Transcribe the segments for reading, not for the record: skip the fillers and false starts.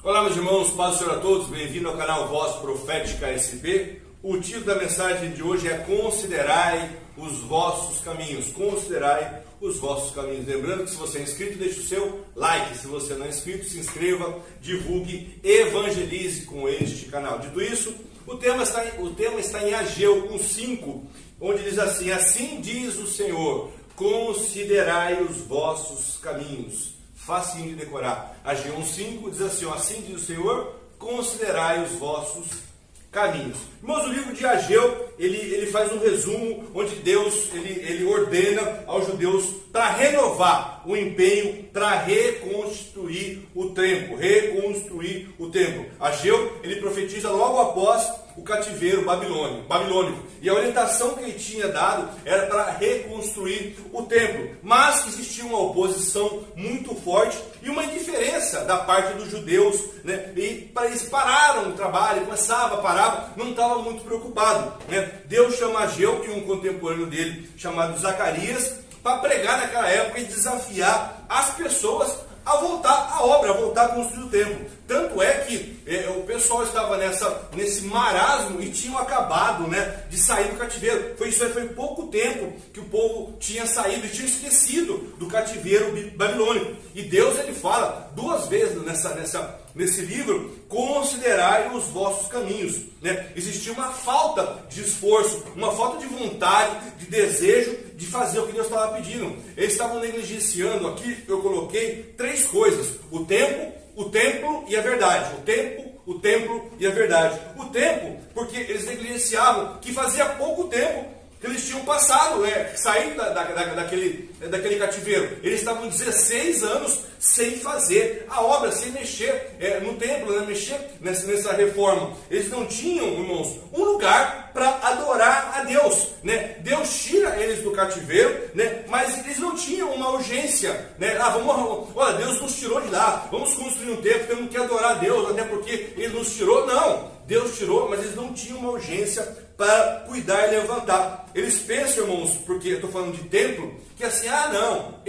Olá, meus irmãos, paz do Senhor a todos, bem-vindo ao canal Voz Profética SP. O título da mensagem de hoje é Considerai os vossos caminhos. Considerai os vossos caminhos. Lembrando que se você é inscrito, deixe o seu like. Se você não é inscrito, se inscreva, divulgue, evangelize com este canal. Dito isso, o tema está em Ageu 1:5, onde diz assim: assim diz o Senhor, considerai os vossos caminhos. Facinho de decorar. Ageu 1:5 diz assim: assim diz o Senhor, considerai os vossos caminhos. Irmãos, o livro de Ageu, ele faz um resumo onde Deus ele ordena aos judeus para renovar o empenho, para reconstruir o templo. Ageu, ele profetiza logo após o cativeiro babilônico. E a orientação que ele tinha dado era para reconstruir o templo. Mas existia uma oposição muito forte e uma indiferença da parte dos judeus, né? E eles pararam o trabalho, parava, não estava muito preocupado, né? Deus chama Ageu e um contemporâneo dele, chamado Zacarias, para pregar naquela época e desafiar as pessoas a voltar à obra, a voltar a construir o templo. Tanto é que o pessoal estava nesse marasmo e tinham acabado, né, de sair do cativeiro. Foi pouco tempo que o povo tinha saído e tinha esquecido do cativeiro babilônico. E Deus ele fala duas vezes nesse livro: considerai os vossos caminhos, né? Existia uma falta de esforço, uma falta de vontade, de desejo de fazer o que Deus estava pedindo. Eles estavam negligenciando, aqui eu coloquei três coisas: o tempo, o templo e a verdade. O templo e a verdade. O tempo, porque eles negligenciavam que fazia pouco tempo que eles tinham passado, saído daquele cativeiro. Eles estavam 16 anos sem fazer a obra, sem mexer no templo, né? Mexer nessa reforma. Eles não tinham, irmãos, um lugar para adorar a Deus, né? Deus tira eles do cativeiro, né? Mas eles não tinham uma urgência, né? Olha, Deus nos tirou de lá, vamos construir um templo, temos que adorar a Deus, até porque Ele nos tirou. Não, Deus tirou, mas eles não tinham uma urgência para cuidar e levantar. Eles pensam, irmãos, porque eu estou falando de templo, que assim,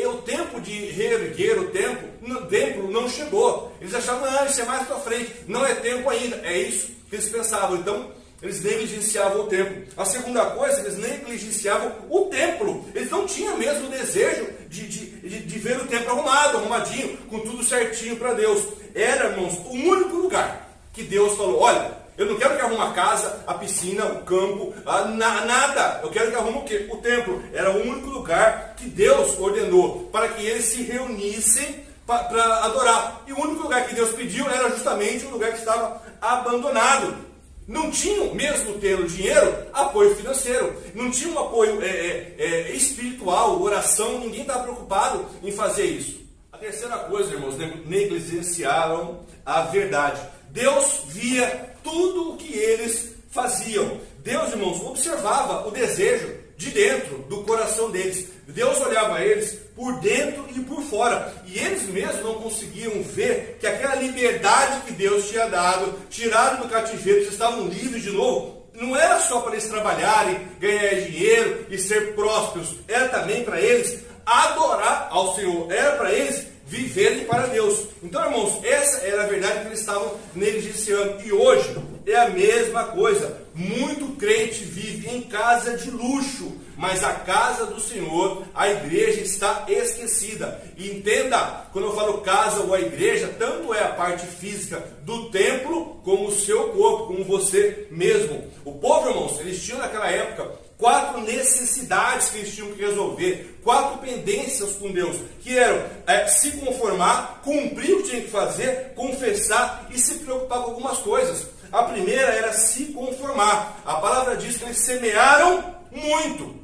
o tempo de reerguer o templo não chegou. Eles achavam, isso é mais para frente, não é tempo ainda. É isso que eles pensavam. Então, eles negligenciavam o templo. A segunda coisa, eles negligenciavam o templo. Eles não tinham mesmo o desejo de ver o templo arrumadinho, com tudo certinho para Deus. Era, irmãos, o único lugar que Deus falou: olha, eu não quero que arrume a casa, a piscina, o campo, nada. Eu quero que arrume o quê? O templo. Era o único lugar que Deus ordenou para que eles se reunissem para adorar. E o único lugar que Deus pediu era justamente o lugar que estava abandonado. Não tinham, mesmo tendo dinheiro, apoio financeiro. Não tinha um apoio espiritual, oração. Ninguém estava preocupado em fazer isso. A terceira coisa, irmãos, negligenciaram a verdade. Deus via tudo o que eles faziam. Deus, irmãos, observava o desejo de dentro do coração deles. Deus olhava eles por dentro e por fora. E eles mesmos não conseguiam ver que aquela liberdade que Deus tinha dado, tirado do cativeiro, eles estavam livres de novo, não era só para eles trabalharem, ganhar dinheiro e ser prósperos. Era também para eles adorar ao Senhor. Era para eles viverem para Deus. Então, irmãos, essa era a verdade que eles estavam negligenciando. E hoje é a mesma coisa. Muito crente vive em casa de luxo, mas a casa do Senhor, a igreja, está esquecida. E entenda, quando eu falo casa ou a igreja, tanto é a parte física do templo, como o seu corpo, como você mesmo. O povo, irmãos, eles tinham naquela época 4 necessidades que eles tinham que resolver, 4 pendências com Deus, que eram se conformar, cumprir o que tinha que fazer, confessar e se preocupar com algumas coisas. A primeira era se conformar. A palavra diz que eles semeavam muito,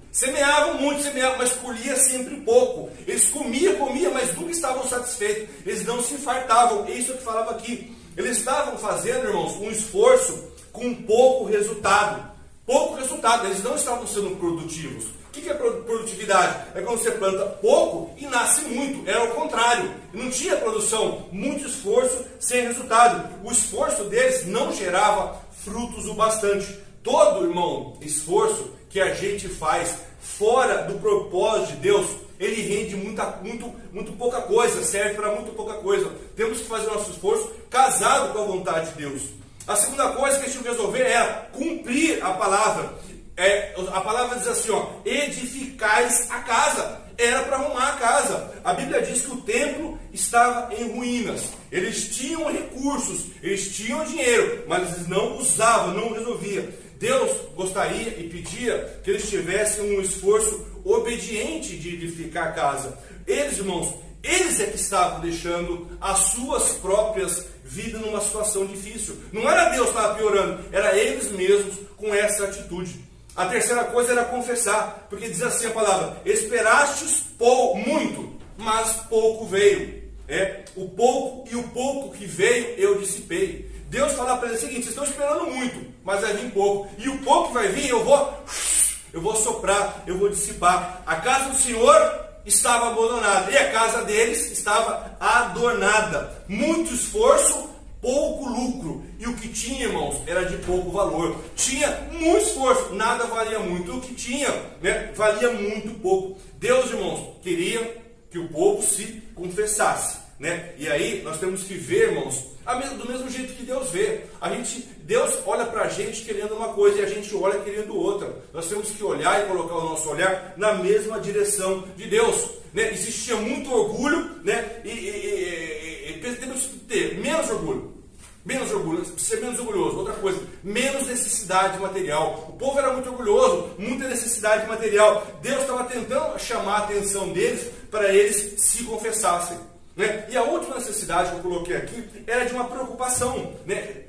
mas colhia sempre pouco. Eles comiam, mas nunca estavam satisfeitos. Eles não se fartavam. É isso que falava aqui. Eles estavam fazendo, irmãos, um esforço com pouco resultado. Eles não estavam sendo produtivos. O que é produtividade? É quando você planta pouco e nasce muito. Era o contrário. Não tinha produção, muito esforço sem resultado. O esforço deles não gerava frutos o bastante. Todo, irmão, esforço que a gente faz fora do propósito de Deus, ele rende muito pouca coisa, serve para muito pouca coisa. Temos que fazer nosso esforço casado com a vontade de Deus. A segunda coisa que a gente tinha que resolver era cumprir a palavra. A palavra diz assim, ó, edificais a casa. Era para arrumar a casa. A Bíblia diz que o templo estava em ruínas. Eles tinham recursos, eles tinham dinheiro, mas eles não usavam, não resolviam. Deus gostaria e pedia que eles tivessem um esforço obediente de edificar a casa. Eles, irmãos, eles é que estavam deixando as suas próprias vidas numa situação difícil. Não era Deus que estava piorando, era eles mesmos com essa atitude. A terceira coisa era confessar, porque diz assim a palavra: esperastes muito, mas pouco veio. O pouco que veio eu dissipei. Deus fala para eles o seguinte: vocês estão esperando muito, mas vai vir pouco. E o pouco que vai vir eu vou soprar, eu vou dissipar. A casa do Senhor estava abandonada e a casa deles estava adornada. Muito esforço, pouco lucro. E o que tinha, irmãos, era de pouco valor. Tinha muito esforço, nada valia muito. O que tinha, valia muito pouco. Deus, irmãos, queria que o povo se confessasse, E aí nós temos que ver, irmãos, do mesmo jeito que Deus vê. Deus olha para a gente querendo uma coisa e a gente olha querendo outra. Nós temos que olhar e colocar o nosso olhar na mesma direção de Deus. Existia muito orgulho, e temos que ter menos orgulho, ser menos orgulhoso. Outra coisa, menos necessidade material. O povo era muito orgulhoso, muita necessidade material. Deus estava tentando chamar a atenção deles para eles se confessassem. E a última necessidade que eu coloquei aqui era de uma preocupação.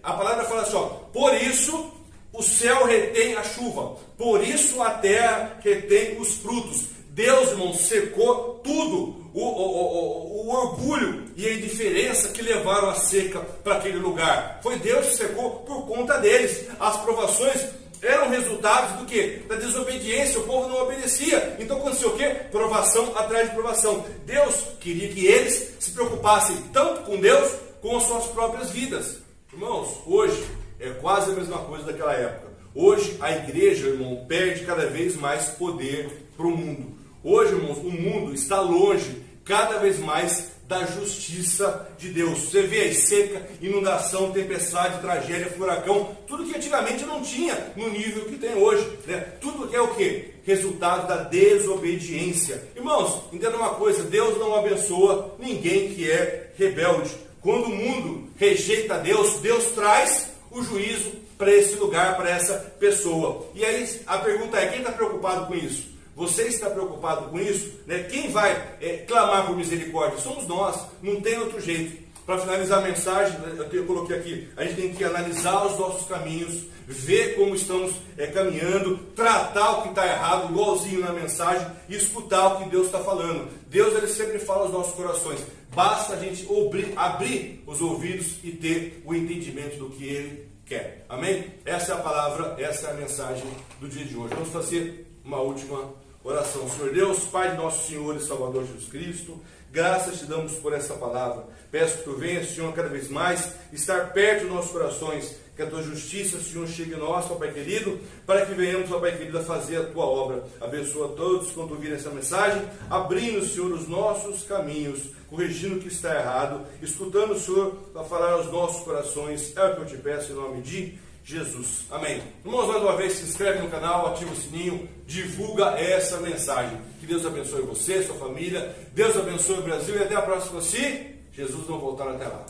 A palavra fala assim, ó, por isso o céu retém a chuva, por isso a terra retém os frutos. Deus, irmãos, secou tudo. O orgulho e a indiferença que levaram a seca para aquele lugar. Foi Deus que secou por conta deles. As provações eram resultados do quê? Da desobediência. O povo não obedecia. Então aconteceu o quê? Provação atrás de provação. Deus queria que eles se preocupassem tanto com Deus como as suas próprias vidas. Irmãos, hoje é quase a mesma coisa daquela época. Hoje a igreja, irmão, perde cada vez mais poder para o mundo. Hoje, irmãos, o mundo está longe cada vez mais da justiça de Deus. Você vê aí seca, inundação, tempestade, tragédia, furacão, tudo que antigamente não tinha no nível que tem hoje. Tudo que é o quê? Resultado da desobediência. Irmãos, entenda uma coisa, Deus não abençoa ninguém que é rebelde. Quando o mundo rejeita Deus, Deus traz o juízo para esse lugar, para essa pessoa. E aí a pergunta é, quem está preocupado com isso? Você está preocupado com isso? Quem vai clamar por misericórdia? Somos nós, não tem outro jeito. Para finalizar a mensagem, eu coloquei aqui, a gente tem que analisar os nossos caminhos, ver como estamos caminhando, tratar o que está errado, igualzinho na mensagem, e escutar o que Deus está falando. Deus, ele sempre fala aos nossos corações. Basta a gente abrir os ouvidos e ter o entendimento do que Ele quer. Amém? Essa é a palavra, essa é a mensagem do dia de hoje. Vamos fazer uma última oração. Senhor Deus, Pai de nosso Senhor e Salvador Jesus Cristo, graças te damos por essa palavra. Peço que tu venhas, Senhor, cada vez mais estar perto dos nossos corações, que a tua justiça, Senhor, chegue a nós, ó Pai querido, para que venhamos, ó Pai querido, a fazer a tua obra. Abençoa todos quando ouvirem essa mensagem, abrindo, Senhor, os nossos caminhos, corrigindo o que está errado, escutando, Senhor, para falar aos nossos corações. É o que eu te peço em nome de Jesus. Amém. Irmãos, mais uma vez, se inscreve no canal, ativa o sininho, divulga essa mensagem. Que Deus abençoe você, sua família, Deus abençoe o Brasil e até a próxima, se Jesus não voltar até lá.